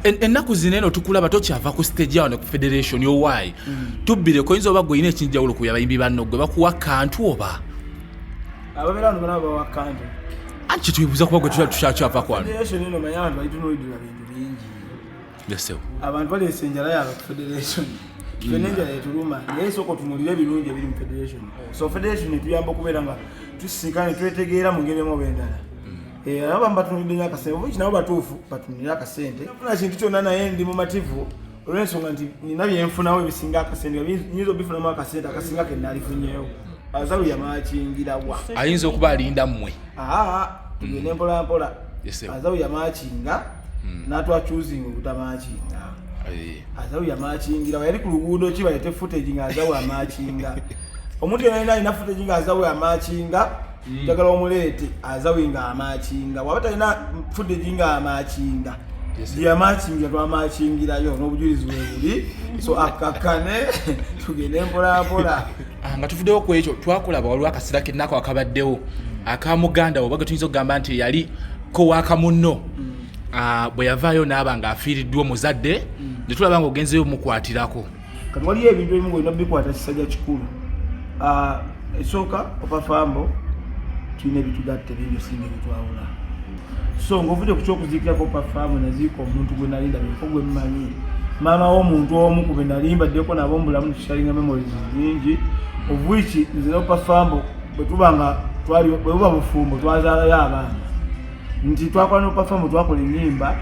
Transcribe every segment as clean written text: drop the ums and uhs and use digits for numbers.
ennaku zino eno tukulaba tokyava ku stage yawo ne ku federation yowayi tubbireko oyinza oba gwe olina ekinjawulo ku abayimbi banno gwe bakuwa kantu oba ababeera wano bonna bawa kantu anti kyetuyibuuza kuba gwe tukyakyava kwano federation eno manya abantu balitunuulidira bintu bingi yesewo abantu baleesa enjala yaabwe ku federation fena enjala etuluma naye sooka otunulire ebirungi ebiri mu federation so federation etuyamba okubeera nga tusisinkana netwetegeera mu ngeri emu oba endala abo bamu batunulidde nyo akasente oba kinabo batuufu batunulire akasente funa kintu kyonna naye ndi mumativu olw'ensonga nti nina byenfunawo ebisinga akasente nyinza obifunamu akasente akasinga kenalifunyeewo azalu yamakingirawa ayinza okuba alinda mmwe tugende mpolampola azalu yamakinga natwachuzinga obutamakinga azalu yamakingirawa yali ku luguudo ki bayite footage nga azalu amakinga omuntu yenna alina footage nga azalu amakinga njagala omuleete azalu nga amakinga waba talina footage nga amakinga yamakinga twamakingirayo n'obujulizi bwebuli so akakane tugende mpolampola nga tuvuddewo ku ekyo twakulaba waliwo akaseera kennako akabaddewo akamuganda wo baga tuyinza okugamba nti yali kowaaka munno bwe yavaayo n'aba nga afiiriddwa omuzadde ne tulaba nga ogenzeyo mukwatirako kati waliyo ebintu ebimu ng'olina bikwata kisajja kikulu esooka opafambo tulina ebitugatte bingi singa ebitwawula so ng'ovudde ku kyokuziikirako opafambo naziika omuntu gwe nalinda bifo gwe mmanyi maama w'omuntu omu kube nalimbaddeko nabo mubulamu tukyalinga memories nyingi of which nze n'opafambo bwe tuba nga bwe buba bufumbo twazaalayo abaana nti twakola n'opafambo twakola ennyimba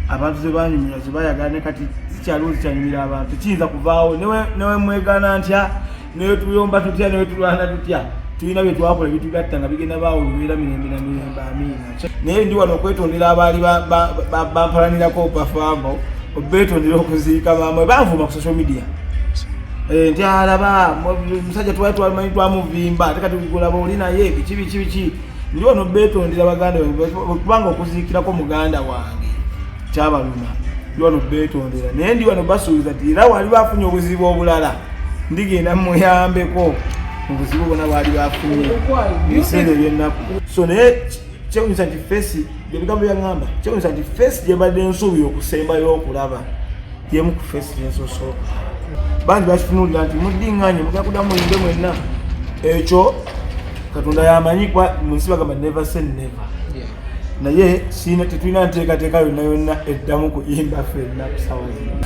abantu ze banyumira ze bayagala ne kati zikyaliwo zikyanyumira abantu kiyinza kuvaawo newe mwegana ntya newe tuyomba tutya newe tulwana tutya tulina bye twakola ebitugatta nga bigenda baawo lubeera mirembe na mirembe amiina naye ndi wano okwetondera abaali bampalanirako opafambo obetondera okuziika maamwe banvuma ku social media nti alaba musajja twali twalimanyi twamuvimba ate kati kulaba oli naye biki ndi wano betondera baganda kubanga okuziikirako muganda wange kyabaluma ndi wano betondera naye ndi wano basuubiza nti era wali bafunye obuzibu obulala ndigenda muyambeko mu buzibu bwonna bwali bafunye ebiseera ebyennaku so naye kyewunyisa nti fesi ebigambo byaŋŋamba kyewunyisa nti fesi gyembadde ensuubi okusembayo okulaba yemu ku fesi yensosoka bangi bakitunuulira nti muddiŋŋanye mugenda kuddamu muyimbe mwenna ekyo katonda yamanyikwa mu nsi bagamba never say never naye tetulina nteekateeka yonna yonna eddamu kuyimba ffenna ku sawa zino